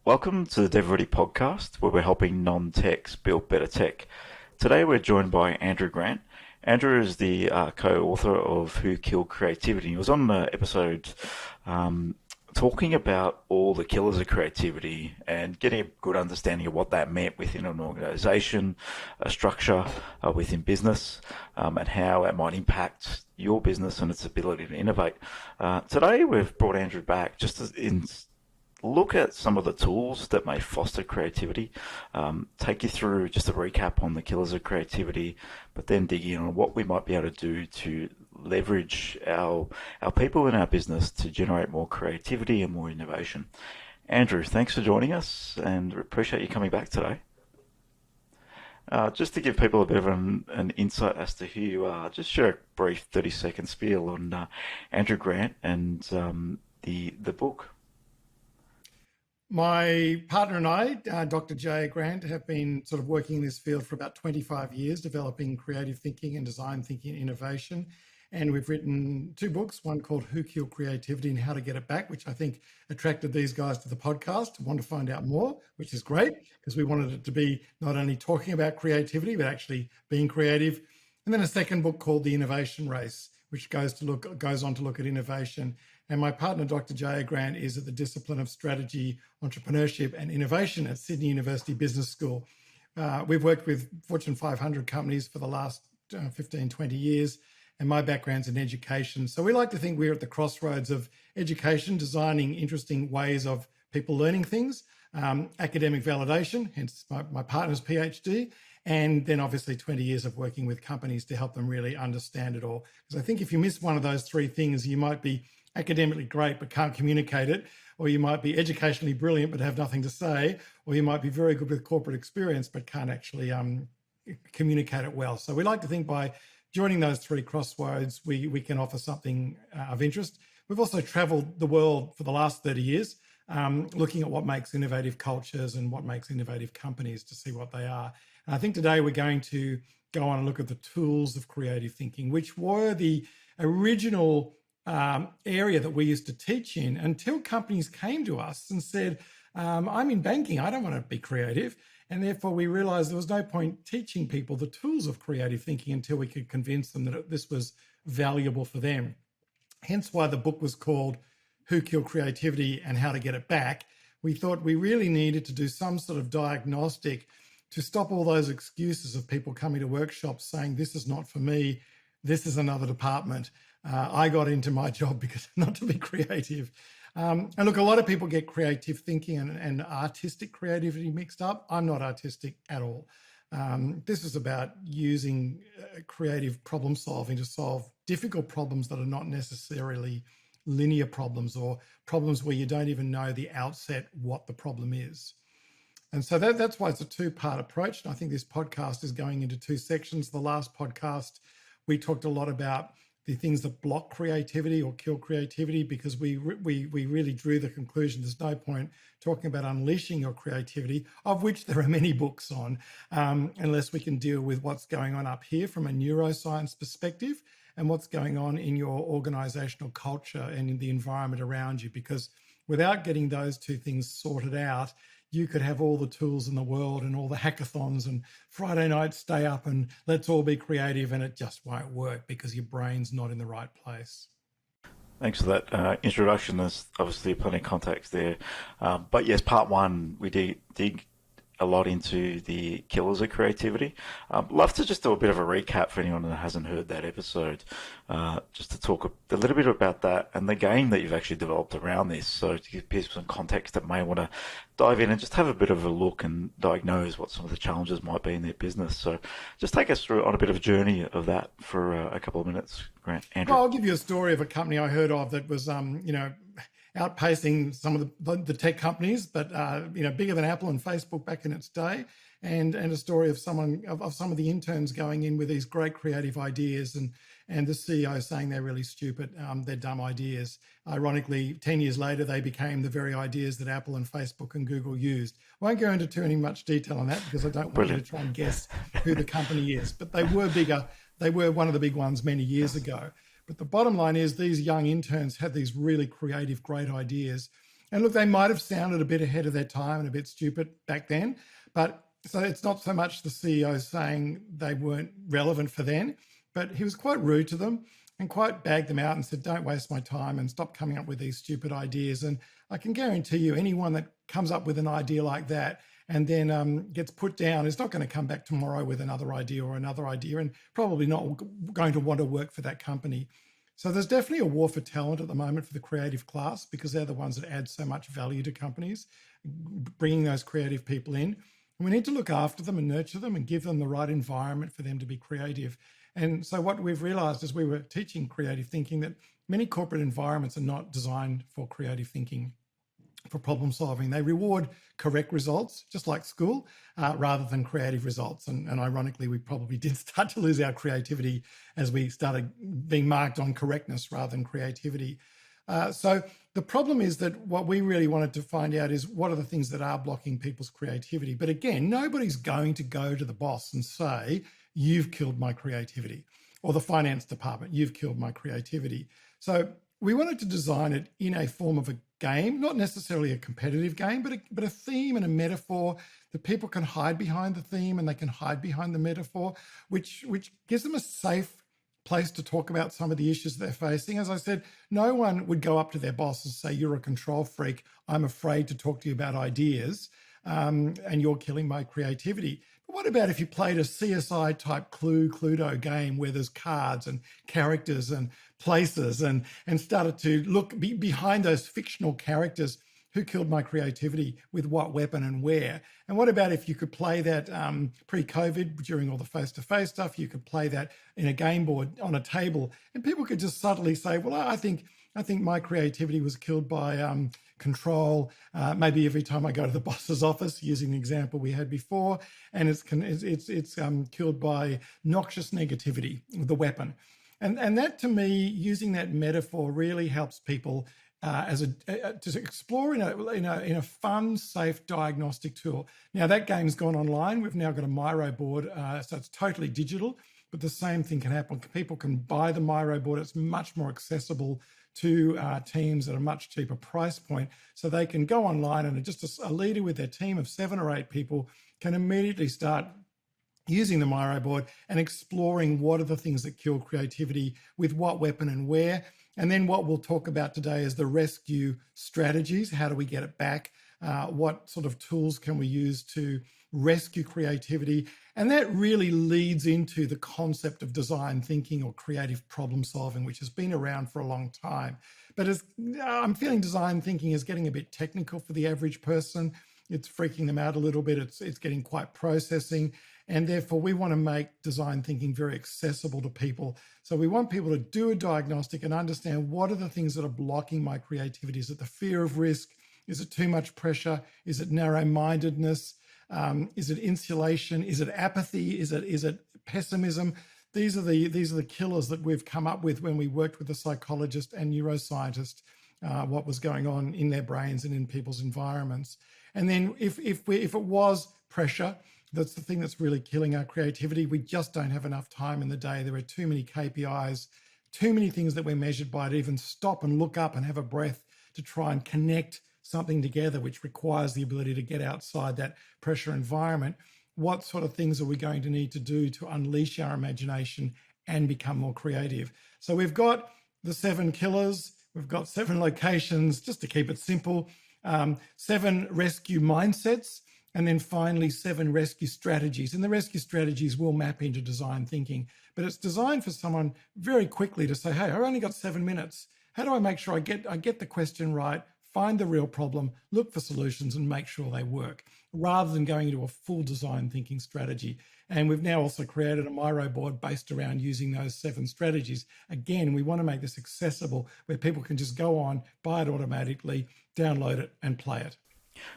Welcome to the DevReady Podcast, where we're helping non-techs build better tech. Today we're joined by Andrew Grant. Andrew is the co-author of Who Killed Creativity. He was on the episode talking about all the killers of creativity and getting a good understanding of what that meant within an organization, a structure within business, and how it might impact your business and its ability to innovate. Today we've brought Andrew back just in look at some of the tools that may foster creativity, take you through just a recap on the killers of creativity, but then dig in on what we might be able to do to leverage our people in our business to generate more creativity and more innovation. Andrew, thanks for joining us and appreciate you coming back today. Just to give people a bit of an insight as to who you are, just share a brief 30-second spiel on Andrew Grant and the book. My partner and I, Dr. Jay Grant, have been sort of working in this field for about 25 years, developing creative thinking and design thinking and innovation. And we've written two books, one called Who Killed Creativity and How to Get It Back, which I think attracted these guys to the podcast, want to find out more, which is great because we wanted it to be not only talking about creativity, but actually being creative. And then a second book called The Innovation Race, which goes on to look at innovation. And my partner, Dr. Jay Grant, is at the discipline of strategy, entrepreneurship and innovation at Sydney University Business School. We've worked with Fortune 500 companies for the last 15, 20 years, and my background's in education. So we like to think we're at the crossroads of education, designing interesting ways of people learning things, academic validation, hence my partner's PhD, and then obviously 20 years of working with companies to help them really understand it all. Because I think if you miss one of those three things, you might be academically great but can't communicate it, or you might be educationally brilliant but have nothing to say, or you might be very good with corporate experience but can't actually communicate it well. So we like to think by joining those three crossroads, we can offer something of interest. We've also traveled the world for the last 30 years, looking at what makes innovative cultures and what makes innovative companies to see what they are. And I think today we're going to go on and look at the tools of creative thinking, which were the original area that we used to teach in until companies came to us and said, I'm in banking, I don't want to be creative. And therefore we realized there was no point teaching people the tools of creative thinking until we could convince them that this was valuable for them. Hence why the book was called Who Killed Creativity and How to Get It Back. We thought we really needed to do some sort of diagnostic to stop all those excuses of people coming to workshops saying, this is not for me, this is another department. I got into my job because not to be creative. And look, a lot of people get creative thinking and artistic creativity mixed up. I'm not artistic at all. This is about using creative problem solving to solve difficult problems that are not necessarily linear problems or problems where you don't even know the outset what the problem is. And so that's why it's a two-part approach. And I think this podcast is going into two sections. The last podcast, we talked a lot about the things that block creativity or kill creativity, because we really drew the conclusion there's no point talking about unleashing your creativity, of which there are many books on, unless we can deal with what's going on up here from a neuroscience perspective and what's going on in your organizational culture and in the environment around you. Because without getting those two things sorted out, you could have all the tools in the world and all the hackathons and Friday night stay up and let's all be creative, and it just won't work because your brain's not in the right place. Thanks for that introduction. There's obviously plenty of context there. But yes, part one, we dig a lot into the killers of creativity. Love to just do a bit of a recap for anyone that hasn't heard that episode, just to talk a little bit about that and the game that you've actually developed around this. So to give people some context that may want to dive in and just have a bit of a look and diagnose what some of the challenges might be in their business. So just take us through on a bit of a journey of that for a couple of minutes, Grant. Andrew. Well, I'll give you a story of a company I heard of that was, outpacing some of the tech companies, but bigger than Apple and Facebook back in its day, and a story of some of the interns going in with these great creative ideas and the CEO saying they're really stupid, they're dumb ideas. Ironically, 10 years later, they became the very ideas that Apple and Facebook and Google used. I won't go into too much detail on that because I don't want you to try and guess who the company is, but they were bigger. They were one of the big ones many years ago. But the bottom line is these young interns had these really creative, great ideas. And look, they might have sounded a bit ahead of their time and a bit stupid back then, but so it's not so much the CEO saying they weren't relevant for then, but he was quite rude to them and quite bagged them out and said, don't waste my time and stop coming up with these stupid ideas. And I can guarantee you, anyone that comes up with an idea like that and then gets put down is not going to come back tomorrow with another idea or another idea, and probably not going to want to work for that company. So there's definitely a war for talent at the moment for the creative class, because they're the ones that add so much value to companies, bringing those creative people in. And we need to look after them and nurture them and give them the right environment for them to be creative. And so what we've realized as we were teaching creative thinking, that many corporate environments are not designed for creative thinking, for problem solving. They reward correct results, just like school, rather than creative results. And ironically, we probably did start to lose our creativity as we started being marked on correctness rather than creativity. So the problem is that what we really wanted to find out is what are the things that are blocking people's creativity. But again, nobody's going to go to the boss and say, you've killed my creativity, or the finance department, you've killed my creativity. So we wanted to design it in a form of a game, not necessarily a competitive game, but a theme and a metaphor that people can hide behind the theme and they can hide behind the metaphor, which gives them a safe place to talk about some of the issues they're facing. As I said, no one would go up to their boss and say, you're a control freak, I'm afraid to talk to you about ideas, and you're killing my creativity. But what about if you played a CSI type Cluedo game where there's cards and characters and places, and started to look behind those fictional characters, who killed my creativity with what weapon and where? And what about if you could play that pre-COVID, during all the face-to-face stuff, you could play that in a game board on a table, and people could just subtly say, well, I think my creativity was killed by control. Maybe every time I go to the boss's office, using the example we had before, and it's killed by noxious negativity, the weapon. And that, to me, using that metaphor really helps people to explore in a fun, safe diagnostic tool. Now that game's gone online. We've now got a Miro board, so it's totally digital. But the same thing can happen. People can buy the Miro board. It's much more accessible to teams at a much cheaper price point. So they can go online, and just a leader with their team of 7 or 8 people can immediately start using the Miro board and exploring what are the things that kill creativity, with what weapon and where. And then what we'll talk about today is the rescue strategies. How do we get it back? What sort of tools can we use to rescue creativity? And that really leads into the concept of design thinking or creative problem solving, which has been around for a long time. But as I'm feeling, design thinking is getting a bit technical for the average person. It's freaking them out a little bit. It's getting quite processing. And therefore, we want to make design thinking very accessible to people. So we want people to do a diagnostic and understand, what are the things that are blocking my creativity? Is it the fear of risk? Is it too much pressure? Is it narrow-mindedness? Is it insulation? Is it apathy? Is it pessimism? These are the killers that we've come up with when we worked with a psychologist and neuroscientist, what was going on in their brains and in people's environments. And then if it was pressure, that's the thing that's really killing our creativity. We just don't have enough time in the day. There are too many KPIs, too many things that we're measured by to even stop and look up and have a breath to try and connect something together, which requires the ability to get outside that pressure environment. What sort of things are we going to need to do to unleash our imagination and become more creative? So we've got the 7 killers, we've got 7 locations, just to keep it simple, 7 rescue mindsets, and then finally 7 rescue strategies. And the rescue strategies will map into design thinking, but it's designed for someone very quickly to say, hey, I only got 7 minutes. How do I make sure I get the question right, find the real problem, look for solutions, and make sure they work, rather than going into a full design thinking strategy? And we've now also created a Miro board based around using those 7 strategies. Again, we want to make this accessible, where people can just go on, buy it automatically, download it, and play it.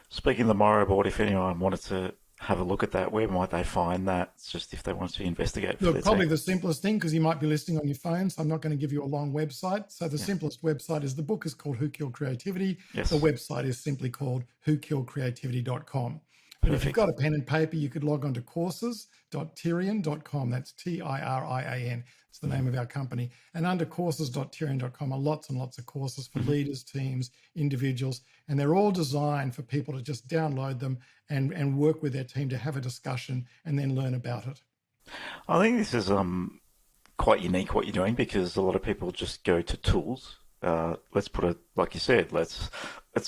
Speaking of the Miro board, if anyone wanted to have a look at that, where might they find that? It's just if they want to investigate. Look, probably the simplest thing, because you might be listening on your phone, so I'm not going to give you a long website. So the simplest website is, the book is called Who Killed Creativity. Yes. The website is simply called whokilledcreativity.com. But if you've Perfect. got a pen and paper, you could log on to courses.tirian.com. That's Tirian. It's the name of our company. And under courses.tirian.com are lots and lots of courses for leaders, teams, individuals, and they're all designed for people to just download them and work with their team to have a discussion and then learn about it. I think this is quite unique what you're doing because a lot of people just go to tools. Let's put a like you said, let's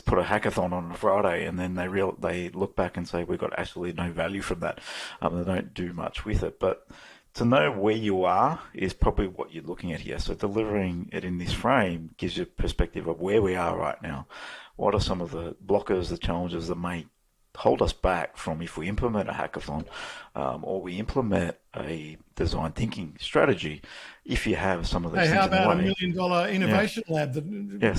put a hackathon on a Friday, and then they look back and say we've got absolutely no value from that. They don't do much with it, but to know where you are is probably what you're looking at here. So delivering it in this frame gives you a perspective of where we are right now. What are some of the blockers, the challenges that may hold us back from if we implement a hackathon or we implement a design thinking strategy, if you have some of these Hey, things how in the about way. $1 million innovation lab that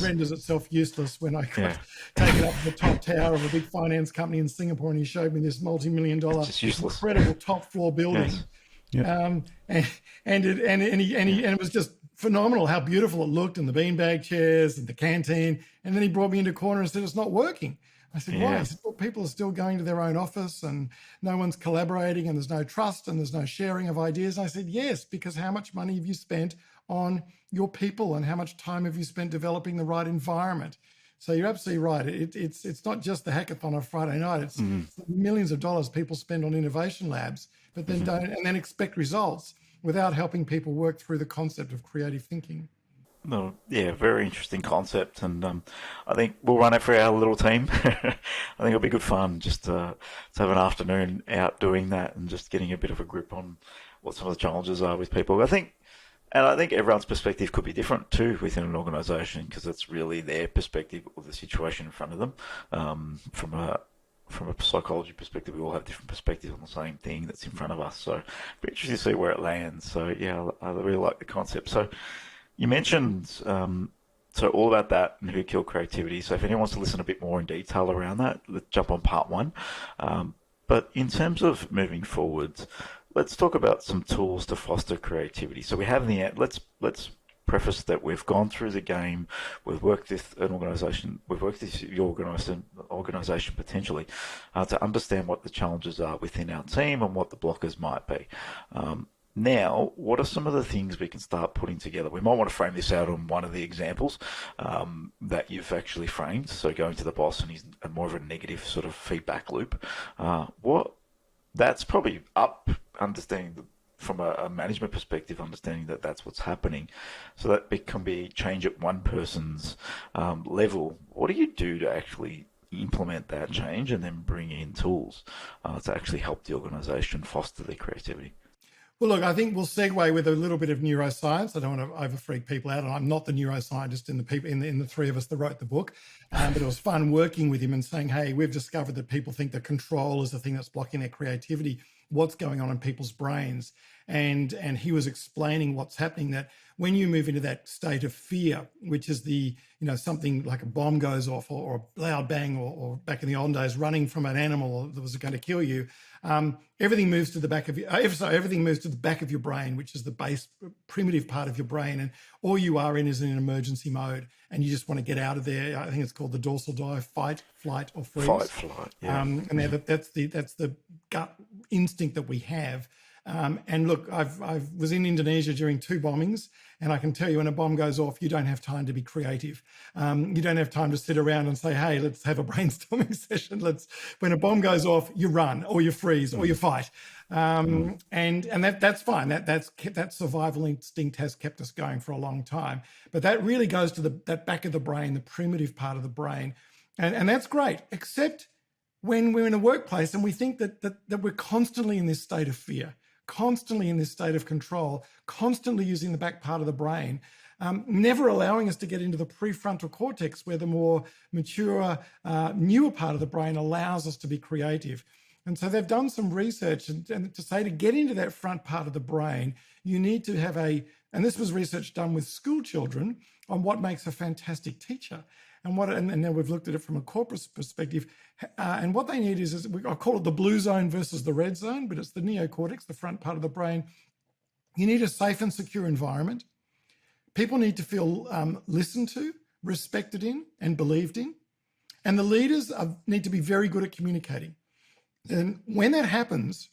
renders itself useless when I got taken up to the top tower of a big finance company in Singapore and he showed me this multi-million-dollar It's just useless. incredible top floor building. Yes. Yeah. And it was just phenomenal how beautiful it looked, and the beanbag chairs and the canteen. And then he brought me into a corner and said, it's not working. I said, why? He said, well, people are still going to their own office and no one's collaborating and there's no trust and there's no sharing of ideas. And I said, yes, because how much money have you spent on your people and how much time have you spent developing the right environment? So you're absolutely right. It's not just the hackathon on Friday night. It's millions of dollars people spend on innovation labs, but then don't and then expect results without helping people work through the concept of creative thinking. No, yeah, very interesting concept, and I think we'll run it for our little team. I think it'll be good fun just to have an afternoon out doing that and just getting a bit of a grip on what some of the challenges are with people. I think everyone's perspective could be different too within an organisation because it's really their perspective of the situation in front of them. From a psychology perspective, we all have different perspectives on the same thing that's in front of us. So it'll be interesting to see where it lands. So yeah, I really like the concept. So you mentioned so all about that and who killed creativity. So if anyone wants to listen a bit more in detail around that, let's jump on part one. But in terms of moving forwards, let's talk about some tools to foster creativity. So we have in the end, let's preface that we've gone through the game, we've worked with an organisation, we've worked with your organisation potentially to understand what the challenges are within our team and what the blockers might be. Now, what are some of the things we can start putting together? We might want to frame this out on one of the examples that you've actually framed. So going to the boss and he's more of a negative sort of feedback loop. That's probably understanding from a management perspective, understanding that that's what's happening. So that it can be change at one person's level. What do you do to actually implement that change and then bring in tools to actually help the organisation foster their creativity? Well, look, I think we'll segue with a little bit of neuroscience. I don't want to overfreak people out. I'm not the neuroscientist in the three of us that wrote the book, but it was fun working with him and saying, hey, we've discovered that people think that control is the thing that's blocking their creativity. What's going on in people's brains? And he was explaining what's happening, that when you move into that state of fear, which is something like a bomb goes off or a loud bang or back in the olden days, running from an animal that was going to kill you, everything moves to the back of everything moves to the back of your brain, which is the base primitive part of your brain. And all you are in is in an emergency mode and you just want to get out of there. I think it's called the dorsal dive, fight, flight, or freeze. Fight, flight, yeah. And that's the gut instinct that we have. And look, I was in Indonesia during 2 bombings, and I can tell you when a bomb goes off, you don't have time to be creative. You don't have time to sit around and say, hey, let's have a brainstorming session. When a bomb goes off, you run or you freeze or you fight. And that's fine. That survival instinct has kept us going for a long time. But that really goes to that back of the brain, the primitive part of the brain. And that's great, except when we're in a workplace and we think that we're constantly in this state of fear, constantly in this state of control, constantly using the back part of the brain, never allowing us to get into the prefrontal cortex where the more mature, newer part of the brain allows us to be creative. And so they've done some research and to say to get into that front part of the brain, you need to have and this was research done with school children on what makes a fantastic teacher. And now we've looked at it from a corporate perspective. And what they need is I call it the blue zone versus the red zone, but it's the neocortex, the front part of the brain. You need a safe and secure environment. People need to feel listened to, respected in, and believed in. And the leaders need to be very good at communicating. And when that happens,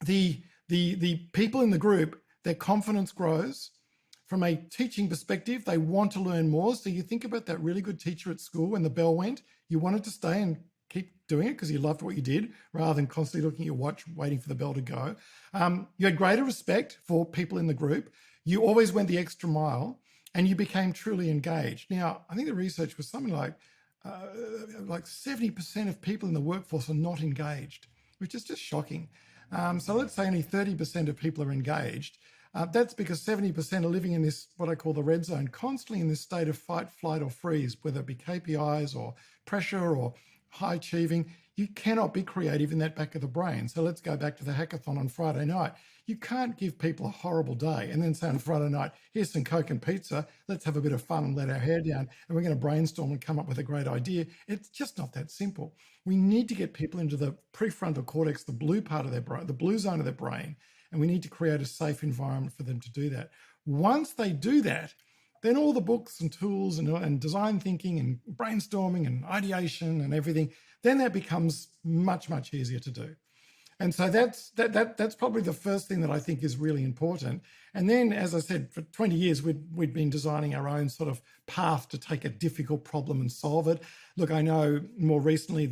the people in the group, their confidence grows. From a teaching perspective, they want to learn more. So you think about that really good teacher at school when the bell went, you wanted to stay and keep doing it because you loved what you did rather than constantly looking at your watch, waiting for the bell to go. You had greater respect for people in the group. You always went the extra mile and you became truly engaged. Now, I think the research was something like 70% of people in the workforce are not engaged, which is just shocking. So let's say only 30% of people are engaged. That's because 70% are living in this, what I call the red zone, constantly in this state of fight, flight, or freeze, whether it be KPIs or pressure or high achieving. You cannot be creative in that back of the brain. So let's go back to the hackathon on Friday night. You can't give people a horrible day and then say on Friday night, here's some Coke and pizza, let's have a bit of fun and let our hair down, and we're going to brainstorm and come up with a great idea. It's just not that simple. We need to get people into the prefrontal cortex, the blue part of their brain, the blue zone of their brain, and we need to create a safe environment for them to do that. Once they do that, then all the books and tools and design thinking and brainstorming and ideation and everything, then that becomes much, much easier to do. And so that's probably the first thing that I think is really important. And then, as I said, for 20 years, we'd been designing our own sort of path to take a difficult problem and solve it. Look, I know more recently,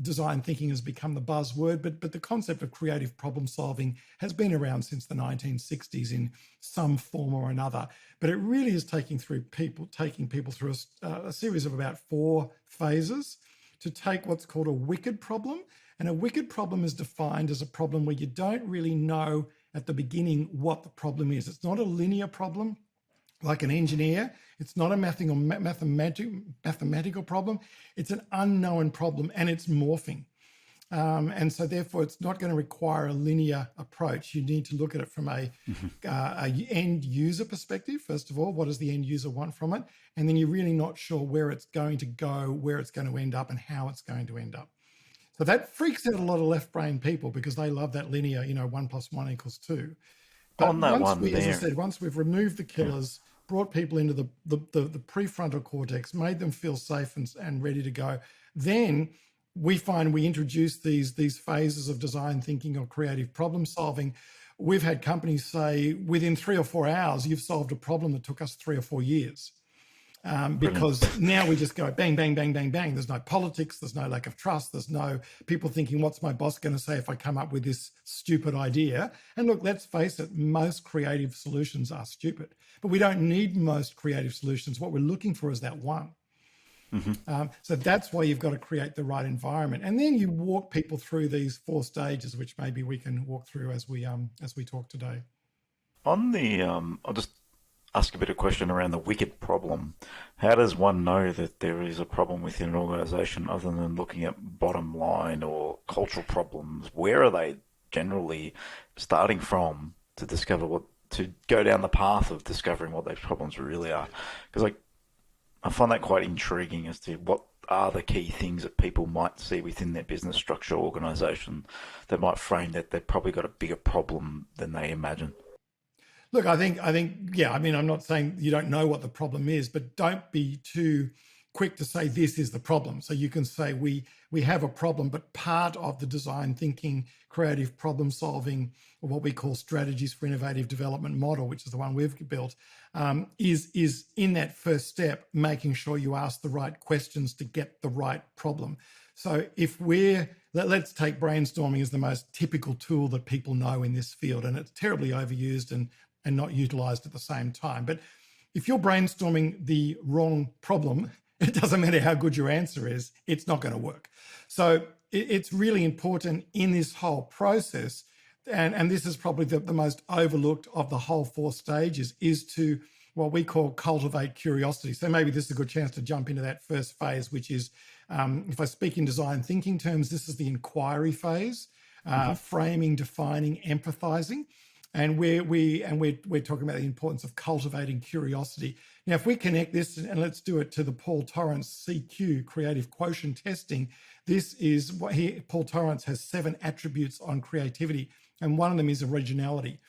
design thinking has become the buzzword, but the concept of creative problem solving has been around since the 1960s in some form or another. But it really is taking people through a series of about 4 phases to take what's called a wicked problem. And a wicked problem is defined as a problem where you don't really know at the beginning what the problem is. It's not a linear problem like an engineer. It's not a mathematical problem. It's an unknown problem and it's morphing. And so therefore, it's not going to require a linear approach. You need to look at it from a end user perspective. First of all, what does the end user want from it? And then you're really not sure where it's going to go, where it's going to end up, and how it's going to end up. So that freaks out a lot of left brain people because they love that linear, 1 + 1 = 2. But On that one as I there, said, once we've removed the killers, brought people into the prefrontal cortex, made them feel safe and ready to go, then we find we introduce these phases of design thinking or creative problem solving. We've had companies say within 3 or 4 hours, you've solved a problem that took us 3 or 4 years. Because now we just go bang, bang, bang, bang, bang. There's no politics. There's no lack of trust. There's no people thinking, what's my boss going to say if I come up with this stupid idea? And look, let's face it, most creative solutions are stupid, but we don't need most creative solutions. What we're looking for is that one. So that's why you've got to create the right environment. And then you walk people through these 4 stages, which maybe we can walk through as we talk today. on the I'll just ask a bit of question around the wicked problem. How does one know that there is a problem within an organization other than looking at bottom line or cultural problems? Where are they generally starting from to discover to go down the path of discovering what those problems really are? Because I find that quite intriguing as to what are the key things that people might see within their business structure or organization that might frame that they've probably got a bigger problem than they imagine. Look, I think, yeah, I mean, I'm not saying you don't know what the problem is, but don't be too quick to say this is the problem. So you can say we have a problem, but part of the design thinking, creative problem solving, or what we call strategies for innovative development model, which is the one we've built, is in that first step, making sure you ask the right questions to get the right problem. So if let's take brainstorming as the most typical tool that people know in this field, and it's terribly overused and not utilized at the same time. But if you're brainstorming the wrong problem, it doesn't matter how good your answer is, it's not going to work. So it's really important in this whole process, and this is probably the most overlooked of the whole 4 stages, is to what we call cultivate curiosity. So maybe this is a good chance to jump into that first phase, which is, if I speak in design thinking terms, this is the inquiry phase, framing, defining, empathizing. And we're talking about the importance of cultivating curiosity. Now, if we connect this, and let's do it to the Paul Torrance CQ, creative quotient testing, this is what Paul Torrance has 7 attributes on creativity, and one of them is originality.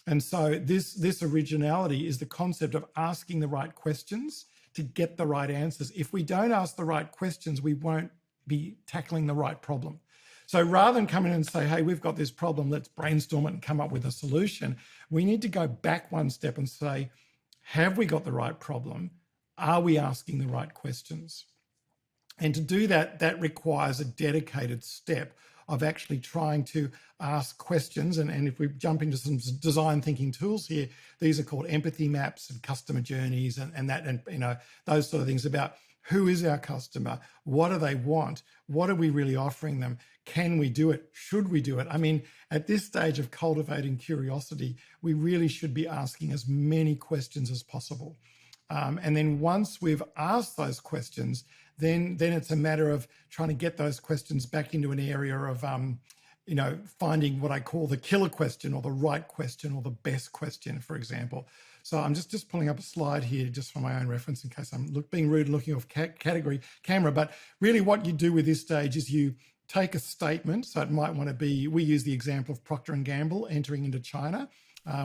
And so this originality is the concept of asking the right questions to get the right answers. If we don't ask the right questions, we won't be tackling the right problem. So rather than come in and say, hey, we've got this problem, let's brainstorm it and come up with a solution, we need to go back one step and say, have we got the right problem? Are we asking the right questions? And to do that, that requires a dedicated step of actually trying to ask questions. And if we jump into some design thinking tools here, these are called empathy maps and customer journeys and those sort of things about who is our customer? What do they want? What are we really offering them? Can we do it? Should we do it? I mean, at this stage of cultivating curiosity, we really should be asking as many questions as possible. And then once we've asked those questions, then it's a matter of trying to get those questions back into an area of, finding what I call the killer question or the right question or the best question, for example. So I'm just pulling up a slide here just for my own reference in case I'm being rude and looking off category camera. But really what you do with this stage is you take a statement. So it might want to be, we use the example of Procter & Gamble entering into China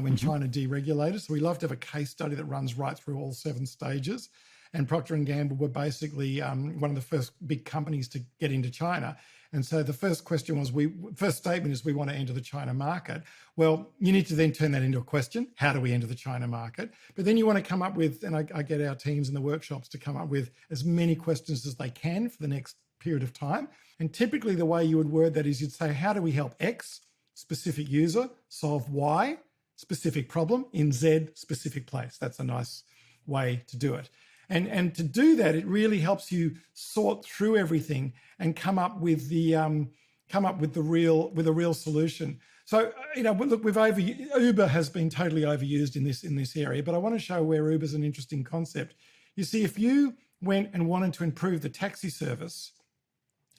when China deregulated. So we love to have a case study that runs right through all 7 stages. And Procter & Gamble were basically one of the first big companies to get into China. And so the first question was, first statement is we want to enter the China market. Well, you need to then turn that into a question. How do we enter the China market? But then you want to come up with, and I get our teams in the workshops to come up with as many questions as they can for the next period of time. And typically the way you would word that is you'd say, how do we help X, specific user, solve Y, specific problem, in Z, specific place? That's a nice way to do it. And to do that, it really helps you sort through everything and come up with a real solution. So look, Uber has been totally overused in this area, but I want to show where Uber is an interesting concept. You see, if you went and wanted to improve the taxi service,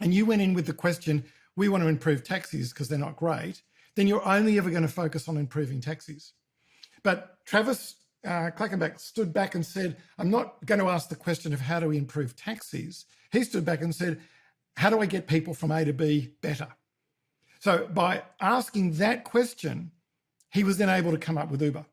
and you went in with the question, we want to improve taxis because they're not great, then you're only ever going to focus on improving taxis. But Travis Klackenbach stood back and said, I'm not going to ask the question of how do we improve taxis. He stood back and said, how do I get people from A to B better? So by asking that question, he was then able to come up with Uber.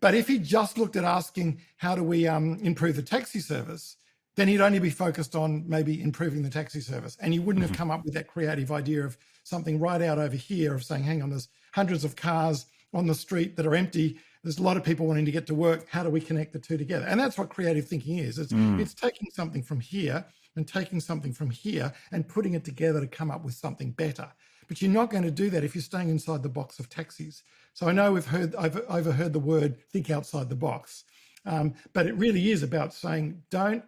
But if he just looked at asking, how do we improve the taxi service, then he'd only be focused on maybe improving the taxi service. And he wouldn't have come up with that creative idea of something right out over here of saying, hang on, there's hundreds of cars on the street that are empty. There's a lot of people wanting to get to work. How do we connect the two together? And that's what creative thinking is. It's taking something from here and taking something from here and putting it together to come up with something better. But you're not going to do that if you're staying inside the box of taxis. So I know I've overheard the word think outside the box, but it really is about saying don't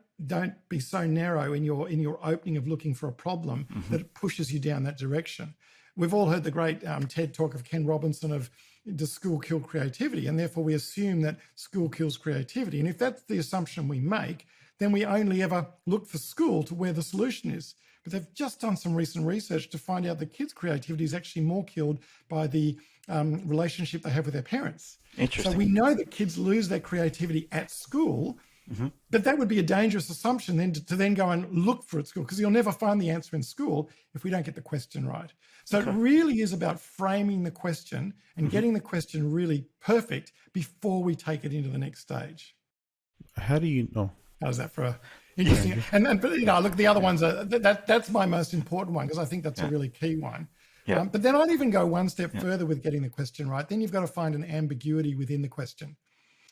be so narrow in your opening of looking for a problem that it pushes you down that direction. We've all heard the great TED talk of Ken Robinson of does school kill creativity? And therefore we assume that school kills creativity. And if that's the assumption we make, then we only ever look for school to where the solution is. But they've just done some recent research to find out that kids' creativity is actually more killed by the relationship they have with their parents. Interesting. So we know that kids lose their creativity at school, but that would be a dangerous assumption then to then go and look for it at school, because you'll never find the answer in school if we don't get the question right. So it really is about framing the question and getting the question really perfect before we take it into the next stage. How do you know? How's that for a interesting? But look, the other ones are that's my most important one because I think that's a really key one. Yeah. But then I'd even go one step further with getting the question right. Then you've got to find an ambiguity within the question.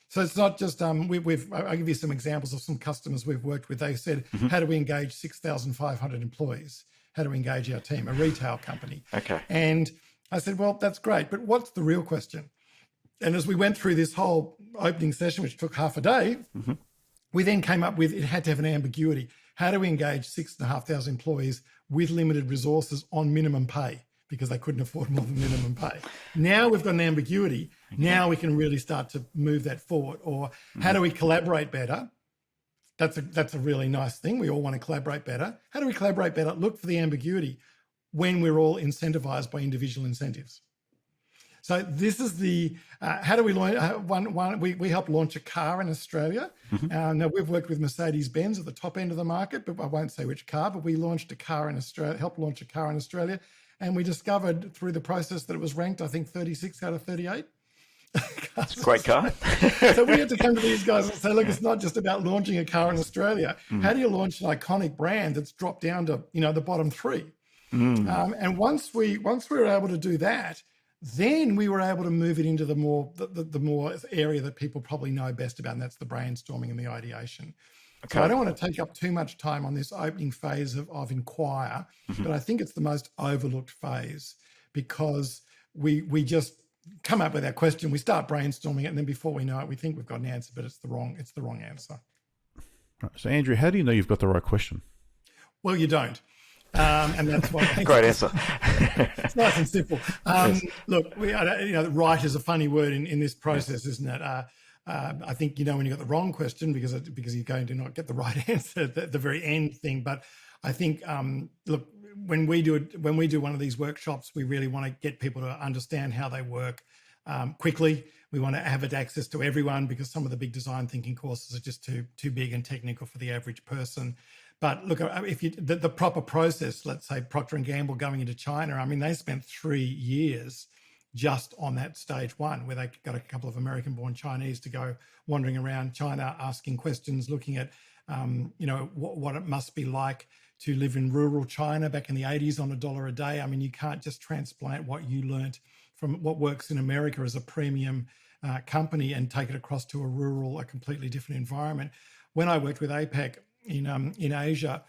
So it's not just I'll give you some examples of some customers we've worked with. They said, how do we engage 6,500 employees? How do we engage our team? A retail company. Okay. And I said, well, that's great, but what's the real question? And as we went through this whole opening session, which took half a day, we then came up with it had to have an ambiguity. How do we engage 6,500 employees with limited resources on minimum pay? Because they couldn't afford more than minimum pay. Now we've got an ambiguity. Okay. Now we can really start to move that forward. Or how do we collaborate better? That's a really nice thing. We all want to collaborate better. How do we collaborate better? Look for the ambiguity when we're all incentivized by individual incentives. So this is the, how do we launch, we helped launch a car in Australia. Now we've worked with Mercedes-Benz at the top end of the market, but I won't say which car, but we launched a car in Australia, helped launch a car in Australia. And we discovered through the process that it was ranked, I think, 36 out of 38. It's a great car. So we had to come to these guys and say, look, it's not just about launching a car in Australia. How do you launch an iconic brand that's dropped down to, the bottom 3? And once we were able to do that, then we were able to move it into the more area that people probably know best about, and that's the brainstorming and the ideation. Okay. So I don't want to take up too much time on this opening phase of inquire, but I think it's the most overlooked phase, because we just come up with our question, we start brainstorming it, and then before we know it, we think we've got an answer, but it's the wrong answer. Right. So, Andrew, how do you know you've got the right question? Well, you don't. And that's what Great answer. It's nice and simple. Look, right is a funny word in this process, isn't it? I think when you got the wrong question because you're going to not get the right answer at the very end thing. But I think look, when we do one of these workshops, we really want to get people to understand how they work quickly. We want to have it access to everyone, because some of the big design thinking courses are just too big and technical for the average person. But look, if the proper process, let's say Procter & Gamble going into China, I mean, they spent 3 years just on that stage one, where they got a couple of American-born Chinese to go wandering around China, asking questions, looking at, what it must be like to live in rural China back in the 80s on $1 a day. I mean, you can't just transplant what you learnt from what works in America as a premium company and take it across to a completely different environment. When I worked with APEC in Asia,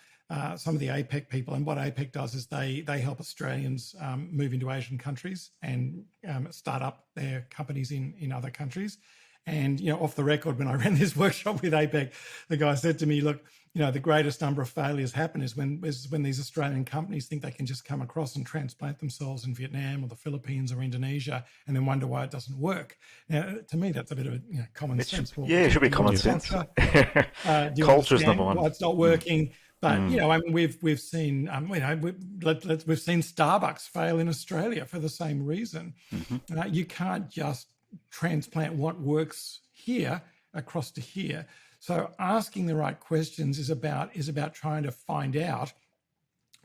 some of the APEC people, and what APEC does is they help Australians move into Asian countries and start up their companies in other countries. And, off the record, when I ran this workshop with APEC, the guy said to me, look, the greatest number of failures happen is when these Australian companies think they can just come across and transplant themselves in Vietnam or the Philippines or Indonesia, and then wonder why it doesn't work. Now, to me, that's a bit of common sense. It should be common sense. Culture is number one. Why it's not working. But I mean, we've seen we've seen Starbucks fail in Australia for the same reason. You can't just transplant what works here across to here. So asking the right questions is about trying to find out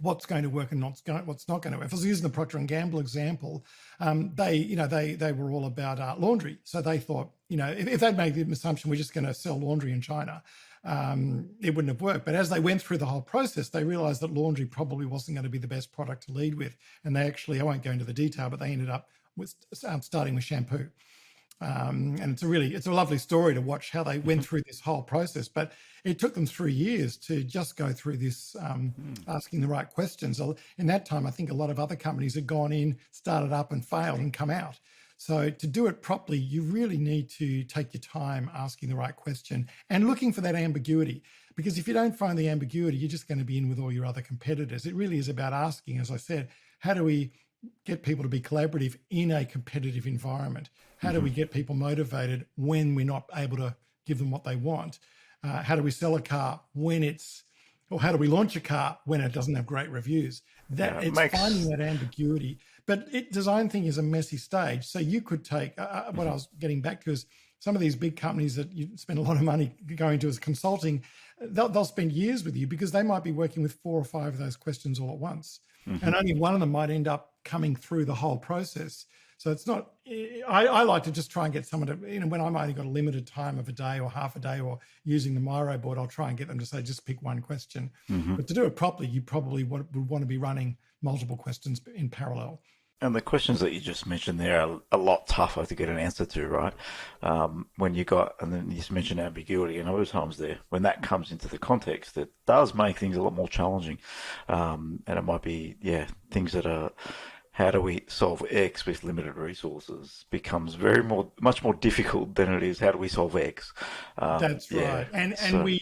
what's going to work and what's not going to work. If I was using the Procter & Gamble example, they were all about laundry. So they thought, if they'd made the assumption we're just going to sell laundry in China, it wouldn't have worked. But as they went through the whole process, they realized that laundry probably wasn't going to be the best product to lead with. And they actually, I won't go into the detail, but they ended up with starting with shampoo. And it's a lovely story to watch how they went through this whole process. But it took them 3 years to just go through this, asking the right questions. In that time, I think a lot of other companies had gone in, started up and failed and come out. So to do it properly, you really need to take your time asking the right question and looking for that ambiguity. Because if you don't find the ambiguity, you're just going to be in with all your other competitors. It really is about asking, as I said, how do we get people to be collaborative in a competitive environment? How do we get people motivated when we're not able to give them what they want? How do we sell a car or how do we launch a car when it doesn't have great reviews? Finding that ambiguity. But design thinking is a messy stage. So you could take, what I was getting back to is some of these big companies that you spend a lot of money going to as consulting, they'll spend years with you because they might be working with 4 or 5 of those questions all at once. And only one of them might end up coming through the whole process. So it's not, I like to just try and get someone to, when I'm only got a limited time of a day or half a day or using the Miro board, I'll try and get them to say, just pick one question. But to do it properly, you probably would want to be running multiple questions in parallel. And the questions that you just mentioned there are a lot tougher to get an answer to, right? And then you just mentioned ambiguity, and other times there, when that comes into the context, it does make things a lot more challenging. And it might be, things that are, how do we solve X with limited resources becomes much more difficult than it is how do we solve X. That's right. And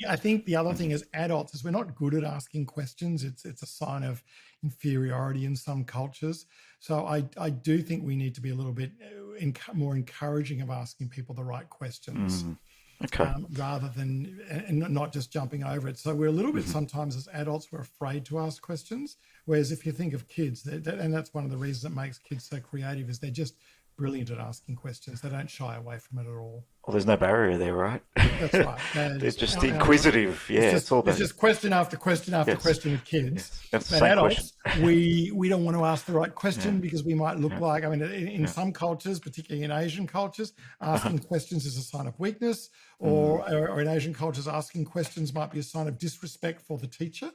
I think the other thing as adults is we're not good at asking questions. It's a sign of inferiority in some cultures. So I do think we need to be a little bit more encouraging of asking people the right questions. Okay. Rather than and not just jumping over it. So we're a little bit sometimes as adults, we're afraid to ask questions. Whereas if you think of kids, and that's one of the reasons that makes kids so creative, is they're just brilliant at asking questions. They don't shy away from it at all. Well, there's no barrier there, right? That's right. They're just inquisitive. It's just question after question after question with kids. Yes. But adults, we don't want to ask the right question because we might look like, in some cultures, particularly in Asian cultures, asking questions is a sign of weakness, or in Asian cultures, asking questions might be a sign of disrespect for the teacher.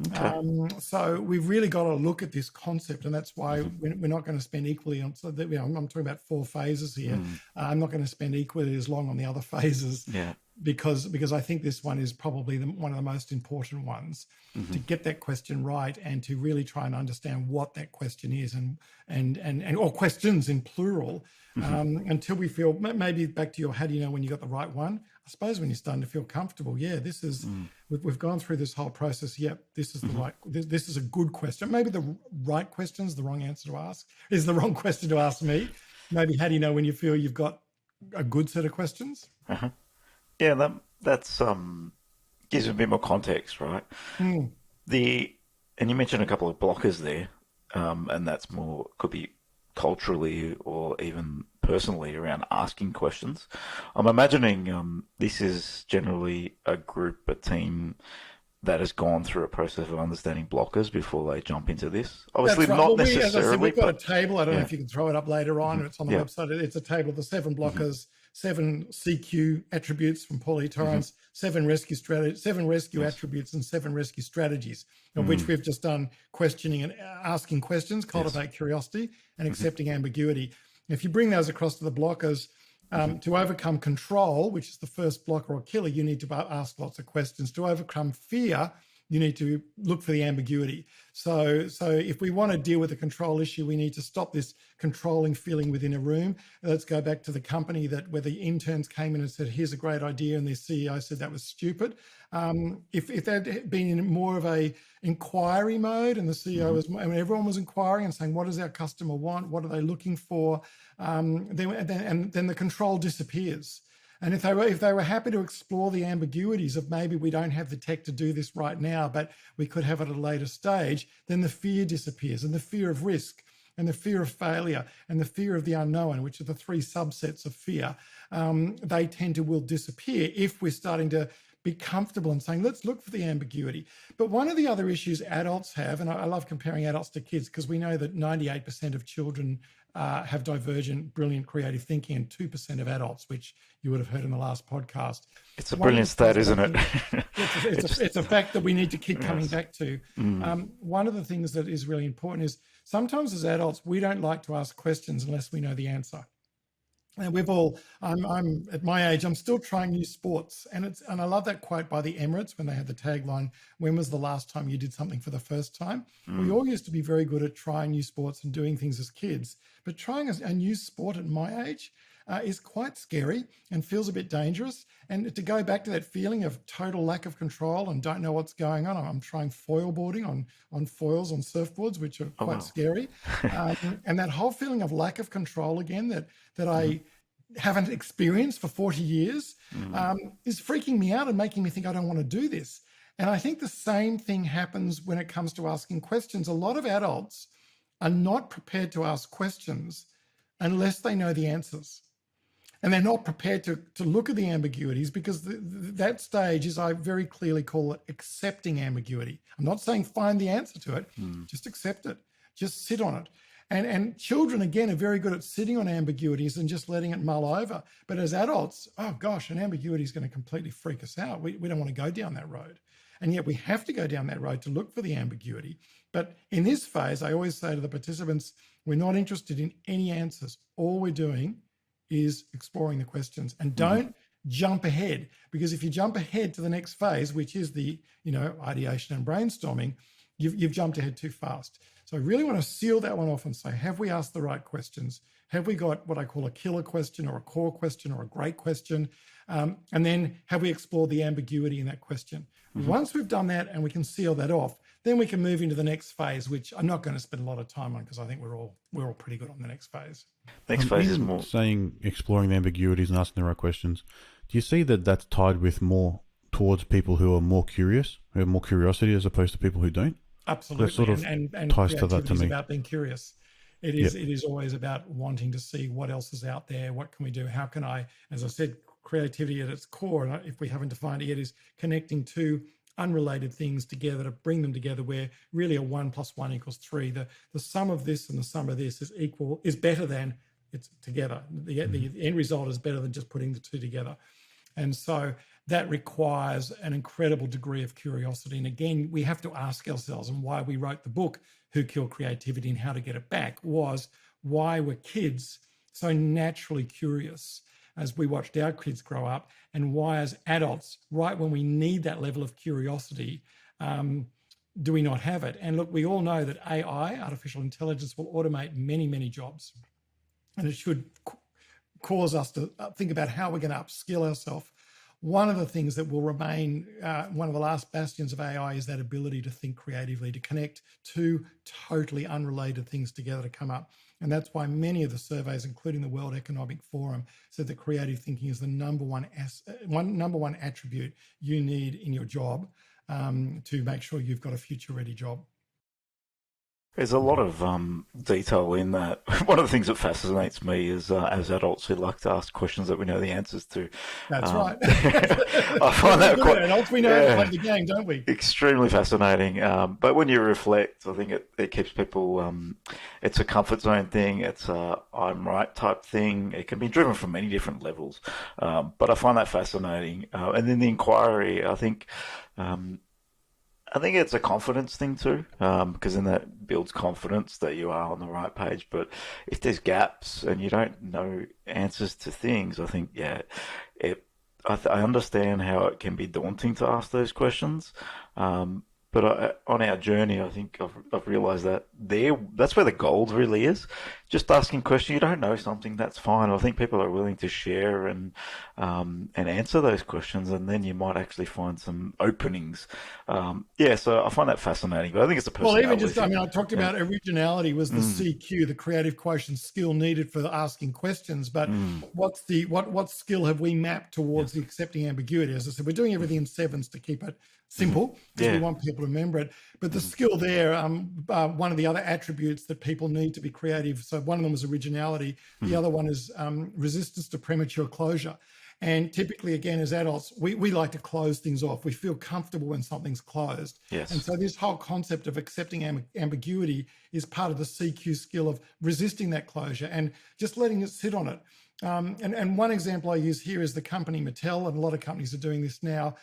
Okay. So we've really got to look at this concept, and that's why we're not going to spend equally on. So that, I'm talking about 4 phases here. I'm not going to spend equally as long on the other phases, Yeah. because I think this one is probably one of the most important ones to get that question right and to really try and understand what that question is and or questions in plural until we feel maybe back to your how do you know when you got the right one. I suppose when you're starting to feel comfortable, this is we've gone through this whole process. Yep, this is the right. This is a good question. Maybe the right question is the wrong answer to ask. Is the wrong question to ask me. Maybe how do you know when you feel you've got a good set of questions? Yeah, that's gives a bit more context, right? And you mentioned a couple of blockers there, and that's more could be culturally or even personally around asking questions. I'm imagining this is generally a group, a team that has gone through a process of understanding blockers before they jump into this. Obviously, That's right. not Well, as I said, necessarily, we've got a but table. I don't know yeah, if you can throw it up later on. It's on the website. It's a table of the 7 blockers, 7 CQ attributes from Paul E. Torrance, 7 rescue strategies, 7 rescue attributes, and 7 rescue strategies, of which we've just done questioning and asking questions, cultivate curiosity, and accepting ambiguity. If you bring those across to the blockers, to overcome control, which is the first blocker or killer, you need to ask lots of questions. To overcome fear, you need to look for the ambiguity. So if we want to deal with the control issue, we need to stop this controlling feeling within a room. Let's go back to the company where the interns came in and said, here's a great idea, and the CEO said that was stupid. If they'd been in more of a inquiry mode and the CEO was, everyone was inquiring and saying, what does our customer want? What are they looking for? Then the control disappears. And if they were happy to explore the ambiguities of maybe we don't have the tech to do this right now, but we could have it at a later stage, then the fear disappears, and the fear of risk and the fear of failure and the fear of the unknown, which are the 3 subsets of fear, they will disappear if we're starting to be comfortable and saying, let's look for the ambiguity. But one of the other issues adults have, and I love comparing adults to kids because we know that 98% of children have divergent, brilliant, creative thinking, and 2% of adults, which you would have heard in the last podcast. it's a brilliant stat, isn't it? It's a fact that we need to keep coming back to. One of the things that is really important is sometimes as adults, we don't like to ask questions unless we know the answer. And I'm at my age, I'm still trying new sports. And I love that quote by the Emirates when they had the tagline, when was the last time you did something for the first time? We all used to be very good at trying new sports and doing things as kids, but trying a new sport at my age is quite scary and feels a bit dangerous. And to go back to that feeling of total lack of control and don't know what's going on, I'm trying foil boarding on foils on surfboards, which are quite scary. And that whole feeling of lack of control again that I haven't experienced for 40 years is freaking me out and making me think I don't want to do this. And I think the same thing happens when it comes to asking questions. A lot of adults are not prepared to ask questions unless they know the answers. And they're not prepared to look at the ambiguities because that stage is, I very clearly call it accepting ambiguity. I'm not saying find the answer to it, just accept it, just sit on it. And children, again, are very good at sitting on ambiguities and just letting it mull over. But as adults, oh gosh, an ambiguity is going to completely freak us out. We don't want to go down that road. And yet we have to go down that road to look for the ambiguity. But in this phase, I always say to the participants, we're not interested in any answers. All we're doing is exploring the questions, and don't jump ahead, because if you jump ahead to the next phase, which is the ideation and brainstorming, you've jumped ahead too fast. So I really want to seal that one off and say, have we asked the right questions? Have we got what I call a killer question or a core question or a great question? And then have we explored the ambiguity in that question? Once we've done that and we can seal that off, then we can move into the next phase, which I'm not going to spend a lot of time on because I think we're all pretty good on the next phase. Next phase is more saying exploring the ambiguities and asking the right questions. Do you see that that's tied with more towards people who are more curious, who have more curiosity, as opposed to people who don't? Absolutely. That sort of and ties to that to me. It's about being curious. It is always about wanting to see what else is out there. What can we do? How can I, as I said, creativity at its core, and if we haven't defined it yet, is connecting two unrelated things together to bring them together, where really a 1 + 1 = 3. The sum of this and the sum of this is better than it's together. The end result is better than just putting the two together. And so that requires an incredible degree of curiosity. And again, we have to ask ourselves, and why we wrote the book, Who Killed Creativity and How to Get It Back, was why were kids so naturally curious as we watched our kids grow up, and why as adults, right when we need that level of curiosity, do we not have it? And look, we all know that AI, artificial intelligence, will automate many, many jobs. And it should cause us to think about how we're going to upskill ourselves. One of the things that will remain one of the last bastions of AI is that ability to think creatively, to connect two totally unrelated things together to come up. And that's why many of the surveys, including the World Economic Forum, said that creative thinking is the number one attribute you need in your job to make sure you've got a future-ready job. There's a lot of detail in that. One of the things that fascinates me is as adults who like to ask questions that we know the answers to. That's right. I find that quite... Adults, we know how to play the game, don't we? Extremely fascinating. But when you reflect, I think it keeps people... it's a comfort zone thing. It's a I'm right type thing. It can be driven from many different levels. But I find that fascinating. And then the inquiry, I think it's a confidence thing too, because then that builds confidence that you are on the right page. But if there's gaps and you don't know answers to things, I think, I understand how it can be daunting to ask those questions. But on our journey, I think I've realised that that's where the gold really is. Just asking questions. You don't know something, that's fine. I think people are willing to share and answer those questions, and then you might actually find some openings. So I find that fascinating. But I think it's a personality. Well, even just, I talked about originality was the CQ, the creative quotient skill needed for asking questions. But what skill have we mapped towards the accepting ambiguity? As I said, we're doing everything in sevens to keep it simple because we want people to remember it. But the skill there, one of the other attributes that people need to be creative. So one of them is originality. The other one is resistance to premature closure. And typically, again, as adults, we like to close things off. We feel comfortable when something's closed. Yes. And so this whole concept of accepting ambiguity is part of the CQ skill of resisting that closure and just letting it sit on it. And one example I use here is the company Mattel, and a lot of companies are doing this now.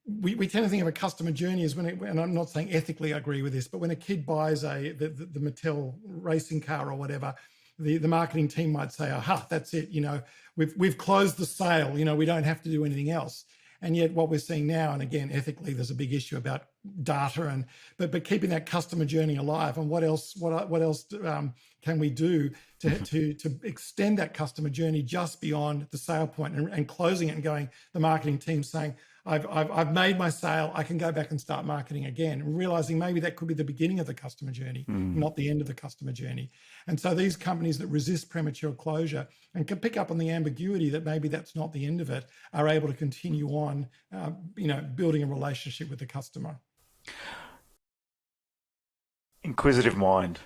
We tend to think of a customer journey as and I'm not saying ethically I agree with this, but when a kid buys the Mattel racing car or whatever, the marketing team might say, aha, that's it. We've closed the sale. We don't have to do anything else. And yet what we're seeing now, and again, ethically, there's a big issue about data but keeping that customer journey alive. And what else can we do to extend that customer journey just beyond the sale point and closing it and going, the marketing team saying, I've made my sale, I can go back and start marketing again, and realizing maybe that could be the beginning of the customer journey, not the end of the customer journey. And so these companies that resist premature closure and can pick up on the ambiguity that maybe that's not the end of it are able to continue on, building a relationship with the customer. Inquisitive mind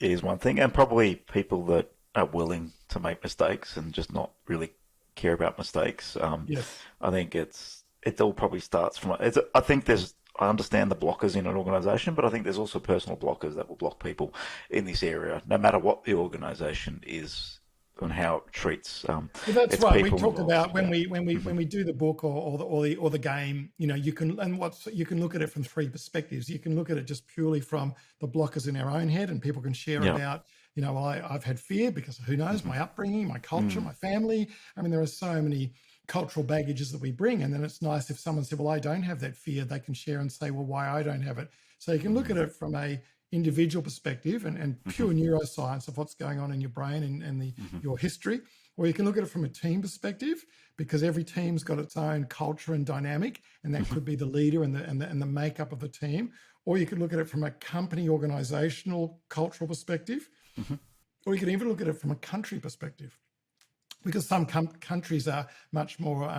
is one thing, and probably people that are willing to make mistakes and just not really care about mistakes. Yes. I think it all probably starts from. I understand the blockers in an organisation, but I think there's also personal blockers that will block people in this area, no matter what the organisation is and how it treats. That's right. We talk about when we do the book or the game. You can look at it from three perspectives. You can look at it just purely from the blockers in our own head, and people can share about. I've had fear because who knows, my upbringing, my culture, my family. There are so many cultural baggages that we bring, and then it's nice if someone said, well, I don't have that fear. They can share and say, well, why I don't have it. So you can look at it from a individual perspective and pure neuroscience of what's going on in your brain and your history, or you can look at it from a team perspective, because every team's got its own culture and dynamic, and that could be the leader and the makeup of the team. Or you could look at it from a company organizational cultural perspective, or you could even look at it from a country perspective, because some countries are much more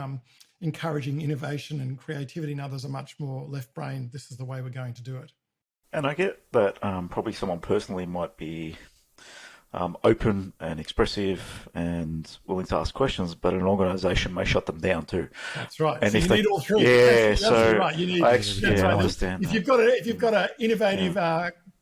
encouraging innovation and creativity, and others are much more left brain. This is the way we're going to do it. And I get that probably someone personally might be open and expressive and willing to ask questions, but an organisation may shut them down too. That's right. And so if you they need all three. Yeah, that's so right. You need. I That's right. understand. If you've got an innovative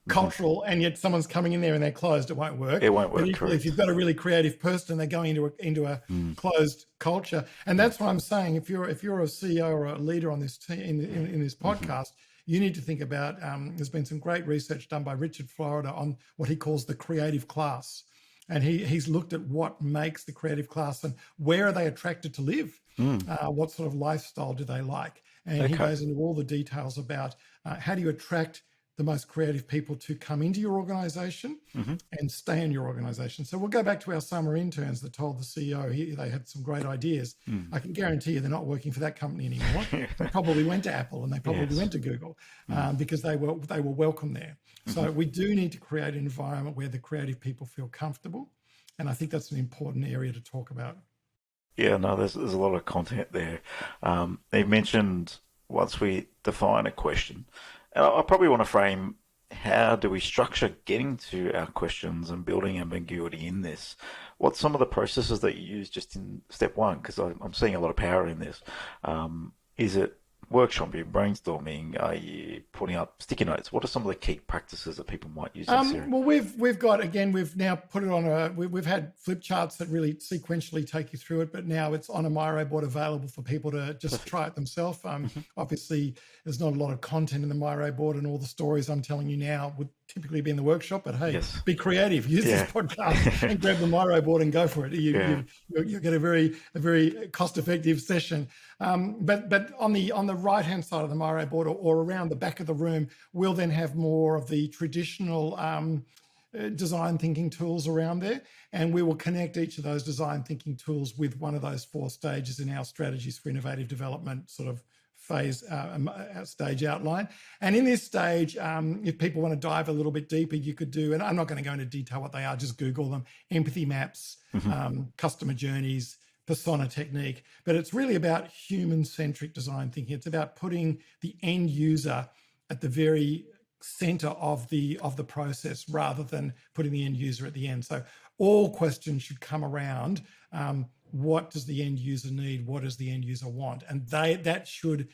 cultural, and yet someone's coming in there and they're closed, it won't work. It won't work. But equally, if you've got a really creative person and they're going into a closed culture, and that's what I'm saying. If you're a CEO or a leader on this team in this podcast, you need to think about. There's been some great research done by Richard Florida on what he calls the creative class, and he's looked at what makes the creative class and where are they attracted to live. What sort of lifestyle do they like? And he goes into all the details about how do you attract the most creative people to come into your organization and stay in your organization. So we'll go back to our summer interns that told the CEO they had some great ideas. I can guarantee you they're not working for that company anymore. They probably went to Apple and they probably went to Google because they were welcome there. So we do need to create an environment where the creative people feel comfortable. And I think that's an important area to talk about. Yeah, no, there's a lot of content there. They mentioned once we define a question, and I probably want to frame how do we structure getting to our questions and building ambiguity in this? What's some of the processes that you use just in step one? Because I'm seeing a lot of power in this. Is it workshopping, brainstorming? Are you putting up sticky notes? What are some of the key practices that people might use? Well, we've got, again, we've now put it on we've had flip charts that really sequentially take you through it, but now it's on a Miro board available for people to just try it themselves. Obviously, there's not a lot of content in the Miro board, and all the stories I'm telling you now would typically be in the workshop, but hey, be creative, use this podcast and grab the Miro board and go for it. You get a very cost-effective session. But on the right-hand side of the Miro board or around the back of the room, we'll then have more of the traditional design thinking tools around there. And we will connect each of those design thinking tools with one of those 4 stages in our strategies for innovative development sort of phase stage outline. And in this stage, if people want to dive a little bit deeper, you could do, and I'm not going to go into detail what they are, just Google them, empathy maps, customer journeys, persona technique, but it's really about human-centric design thinking. It's about putting the end user at the very center of the process rather than putting the end user at the end. So all questions should come around what does the end user need? What does the end user want? And that should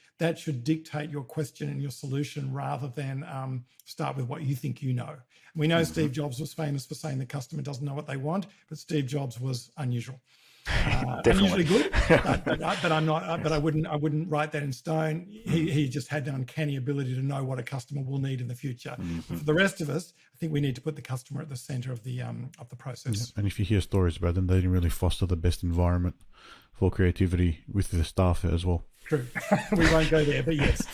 dictate your question and your solution rather than start with what you think you know. We know Steve Jobs was famous for saying the customer doesn't know what they want, but Steve Jobs was unusual. Unusually good, but I'm not. But I wouldn't write that in stone. He just had an uncanny ability to know what a customer will need in the future. For the rest of us, I think we need to put the customer at the center of the process. And if you hear stories about them, they didn't really foster the best environment for creativity with the staff as well. True. We won't go there, but yes.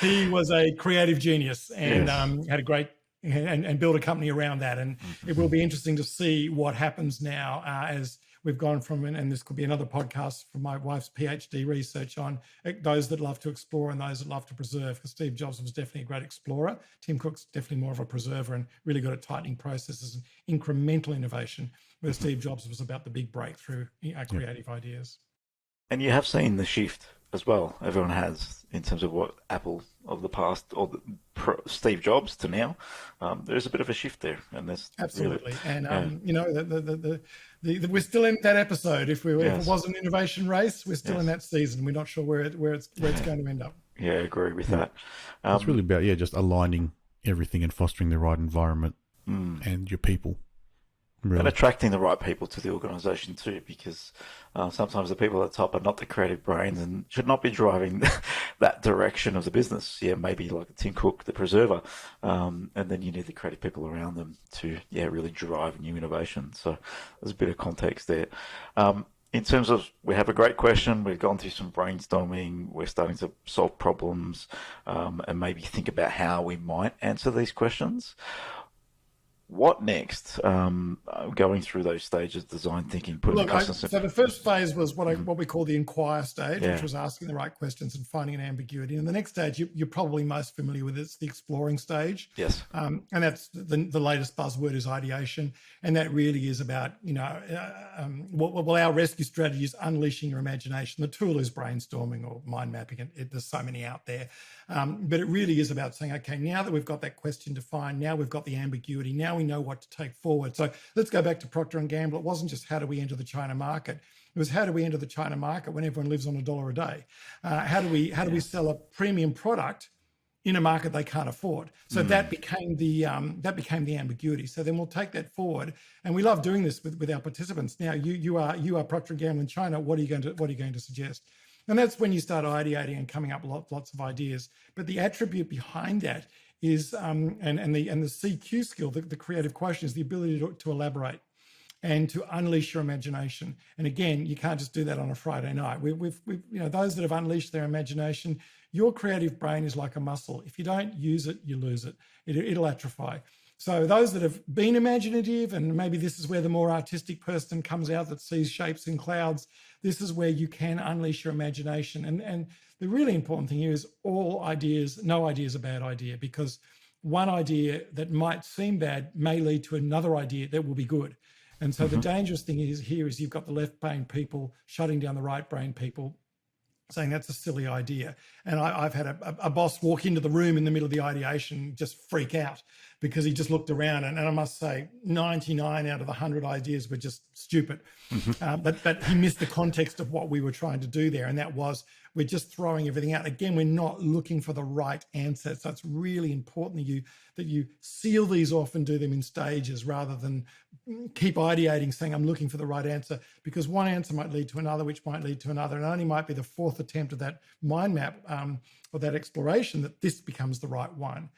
He was a creative genius and had a great and build a company around that. And it will be interesting to see what happens now as we've gone from, and this could be another podcast from my wife's PhD research on those that love to explore and those that love to preserve, because Steve Jobs was definitely a great explorer. Tim Cook's definitely more of a preserver and really good at tightening processes and incremental innovation, where Steve Jobs was about the big breakthrough creative ideas. And you have seen the shift as well. Everyone has, in terms of what Apple of the past or Steve Jobs to now. There's a bit of a shift there, and there's absolutely. Really, and you know, we're still in that episode. If it was an innovation race, we're still in that season. We're not sure where it's going to end up. Yeah, I agree with that. It's really about just aligning everything and fostering the right environment and your people. Really. And attracting the right people to the organisation too, because sometimes the people at the top are not the creative brains and should not be driving that direction of the business. Yeah, maybe like Tim Cook, the preserver, and then you need the creative people around them to really drive new innovation. So there's a bit of context there. In terms of, we have a great question, we've gone through some brainstorming, we're starting to solve problems and maybe think about how we might answer these questions. What next? Going through those stages, design thinking, putting so the first phase was what we call the inquire stage, which was asking the right questions and finding an ambiguity. And the next stage, you're probably most familiar with, it's the exploring stage. Yes. And that's the latest buzzword is ideation, and that really is about our rescue strategy is unleashing your imagination. The tool is brainstorming or mind mapping. There's so many out there, but it really is about saying, okay, now that we've got that question defined, now we've got the ambiguity, now we know what to take forward. So let's go back to Procter & Gamble. It wasn't just how do we enter the China market. It was how do we enter the China market when everyone lives on $1 a day? How do we sell a premium product in a market they can't afford. So that became the ambiguity. So then we'll take that forward, and we love doing this with our participants. Now you are Procter & Gamble in China. What are you going to suggest? And that's when you start ideating and coming up with lots of ideas. But the attribute behind that is and the CQ skill, the creative quotient, is the ability to elaborate and to unleash your imagination. And again, you can't just do that on a Friday night. We've those that have unleashed their imagination, your creative brain is like a muscle. If you don't use it, you lose it. It'll atrophy. So those that have been imaginative, and maybe this is where the more artistic person comes out that sees shapes in clouds, this is where you can unleash your imagination. And the really important thing here is no idea is a bad idea, because one idea that might seem bad may lead to another idea that will be good. And so the dangerous thing is you've got the left brain people shutting down the right brain people, saying that's a silly idea. And I've had a boss walk into the room in the middle of the ideation, just freak out, because he just looked around. And I must say 99 out of the 100 ideas were just stupid. But he missed the context of what we were trying to do there. And that was, we're just throwing everything out. Again, we're not looking for the right answer. So it's really important that you seal these off and do them in stages, rather than keep ideating, saying I'm looking for the right answer, because one answer might lead to another, which might lead to another. And it only might be the fourth attempt of that mind map or that exploration that this becomes the right one.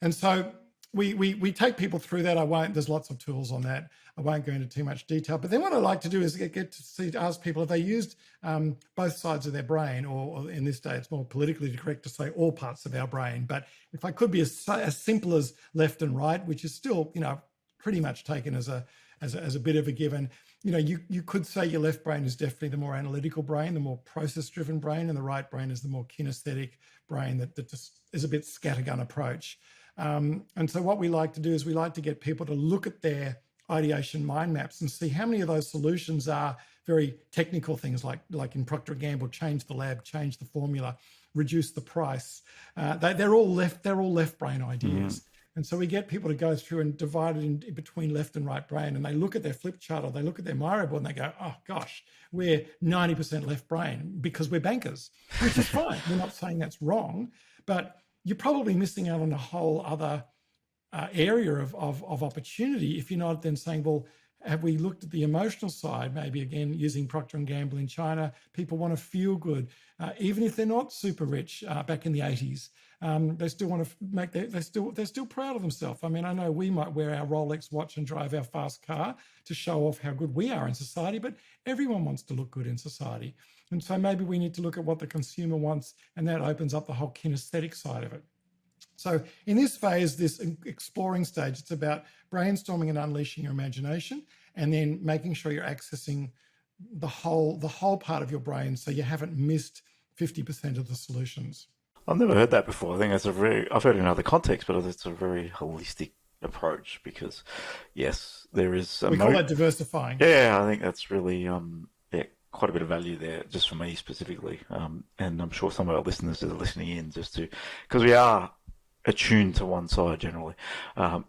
And so we take people through that. There's lots of tools on that. I won't go into too much detail. But then what I like to do is get to ask people if they used both sides of their brain, or in this day, it's more politically correct to say all parts of our brain. But if I could be as simple as left and right, which is still, pretty much taken as a bit of a given. You could say your left brain is definitely the more analytical brain, the more process-driven brain, and the right brain is the more kinesthetic brain that just is a bit scattergun approach. And so what we like to do is we like to get people to look at their ideation mind maps and see how many of those solutions are very technical things, like in Procter & Gamble, change the lab, change the formula, reduce the price. They're all left brain ideas. And so we get people to go through and divide it in between left and right brain, and they look at their flip chart or they look at their Miro board and they go, oh gosh, we're 90% left brain because we're bankers, which is fine. We're not saying that's wrong, but you're probably missing out on a whole other area of opportunity if you're not then saying, well, have we looked at the emotional side? Maybe again, using Procter & Gamble in China, people want to feel good, even if they're not super rich back in the 80s. They still want to they're still proud of themselves. I mean, I know we might wear our Rolex watch and drive our fast car to show off how good we are in society, but everyone wants to look good in society. And so maybe we need to look at what the consumer wants, and that opens up the whole kinesthetic side of it. So in this phase, this exploring stage, it's about brainstorming and unleashing your imagination, and then making sure you're accessing the whole part of your brain, so you haven't missed 50% of the solutions. I've never heard that before. I think I've heard it in other contexts, but it's a very holistic approach, because yes, there is we call that diversifying. Yeah, I think that's really quite a bit of value there, just for me specifically, and I'm sure some of our listeners that are listening in, because we are attuned to one side generally.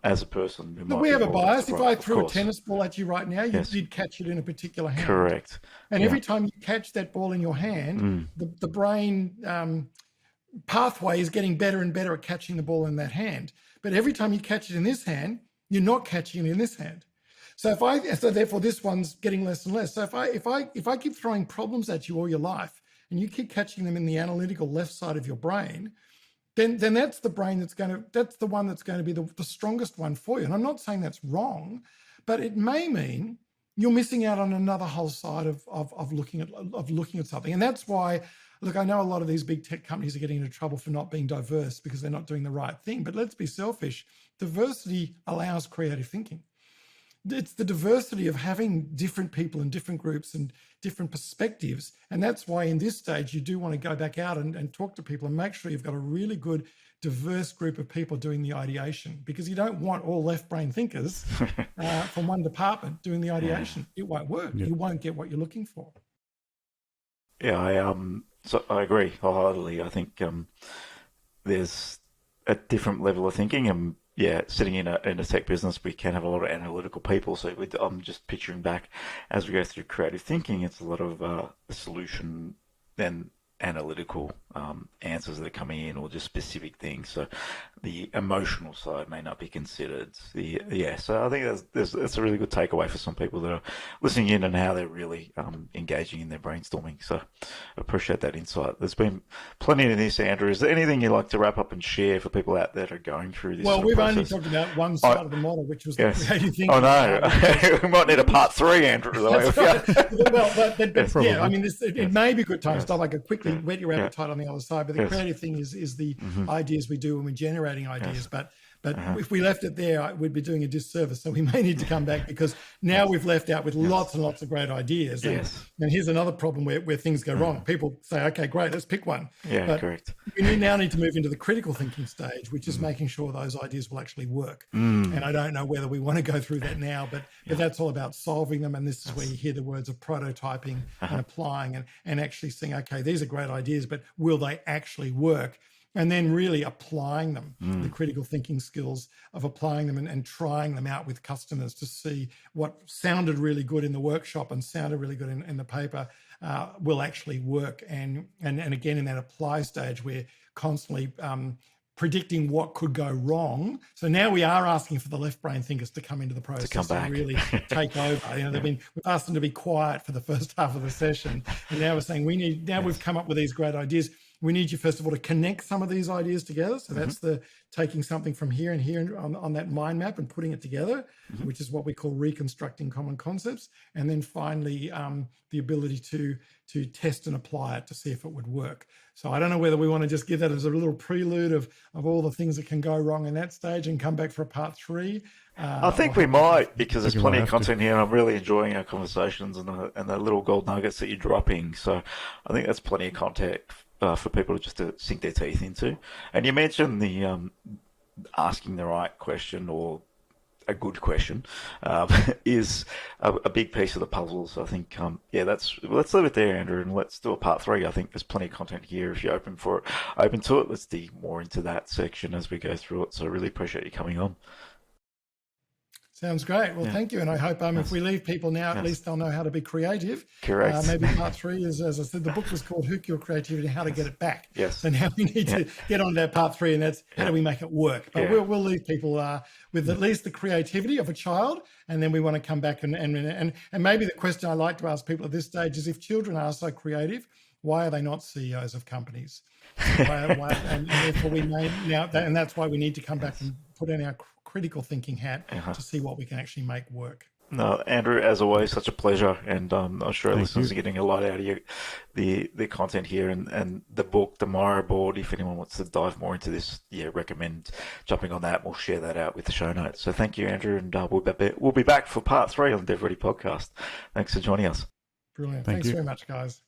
As a person, we have a bias. If I threw a tennis ball at you right now, you'd catch it in a particular hand. Correct. And every time you catch that ball in your hand, the brain pathway is getting better and better at catching the ball in that hand. But every time you catch it in this hand, you're not catching it in this hand. So therefore this one's getting less and less. So if I keep throwing problems at you all your life, and you keep catching them in the analytical left side of your brain, then that's the brain that's the one that's going to be the strongest one for you. And I'm not saying that's wrong, but it may mean you're missing out on another whole side of looking at something. And that's why, look, I know a lot of these big tech companies are getting into trouble for not being diverse because they're not doing the right thing. But let's be selfish. Diversity allows creative thinking. It's the diversity of having different people and different groups and different perspectives. And that's why in this stage, you do want to go back out and talk to people and make sure you've got a really good, diverse group of people doing the ideation, because you don't want all left brain thinkers from one department doing the ideation. It won't work. You won't get what you're looking for. Yeah, I agree wholeheartedly. I think there's a different level of thinking, and sitting in a tech business, we can have a lot of analytical people. So I'm just picturing back as we go through creative thinking, it's a lot of solution then analytical answers that are coming in or just specific things. So the emotional side may not be considered. So I think that's a really good takeaway for some people that are listening in and how they're really engaging in their brainstorming. So I appreciate that insight. There's been plenty of this, Andrew. Is there anything you'd like to wrap up and share for people out there that are going through this Well, sort of we've process? only talked about one side of the model, which was the creative thinking. Oh no, we might need a part 3, Andrew. That's right. Well, but yeah, I mean, it may be a good time to stop. I could quickly whet your appetite on the other side, but the creative thing is the ideas we do when we're generating ideas. But if we left it there, we'd be doing a disservice. So we may need to come back, because now we've left out with lots and lots of great ideas. And here's another problem where things go wrong. People say, okay, great, let's pick one. But correct. We now need to move into the critical thinking stage, which is making sure those ideas will actually work. And I don't know whether we want to go through that now, but that's all about solving them. And this is where you hear the words of prototyping and applying and actually saying, okay, these are great ideas, but will they actually work? And then really applying them, the critical thinking skills of applying them and trying them out with customers to see what sounded really good in the workshop and sounded really good in the paper will actually work. And again, in that apply stage, we're constantly predicting what could go wrong. So now we are asking for the left brain thinkers to come into the process and really take over. We've asked them to be quiet for the first half of the session. And now we're saying we've come up with these great ideas. We need you, first of all, to connect some of these ideas together. So that's the taking something from here and here on that mind map and putting it together, which is what we call reconstructing common concepts. And then finally, the ability to test and apply it to see if it would work. So I don't know whether we want to just give that as a little prelude of all the things that can go wrong in that stage and come back for a part 3. I think we might, because there's plenty of content here, and I'm really enjoying our conversations and the little gold nuggets that you're dropping. So I think that's plenty of content for people to sink their teeth into. And you mentioned the asking the right question, or a good question, is a big piece of the puzzle. So I think, let's leave it there, Andrew, and let's do a part 3. I think there's plenty of content here. If you're open to it, let's dig more into that section as we go through it. So I really appreciate you coming on. Sounds great. Well, thank you. And I hope if we leave people now, at least they'll know how to be creative. Correct. Maybe part 3 is, as I said, the book was called Who Killed Creativity and How to Get It Back. Yes. So now we need to get on to that part 3, and that's how do we make it work. But we'll leave people with at least the creativity of a child, and then we want to come back and maybe the question I like to ask people at this stage is, if children are so creative, why are they not CEOs of companies? And therefore we may now, and that's why we need to come back and put in our critical thinking hat to see what we can actually make work. No, Andrew, as always, such a pleasure, and I'm sure our listeners are getting a lot out of the content here, and the book, The Miro Board. If anyone wants to dive more into this, recommend jumping on that. We'll share that out with the show notes. So thank you, Andrew, and we'll be back for part 3 on DevReady Podcast. Thanks for joining us. Brilliant. Thanks very much, guys.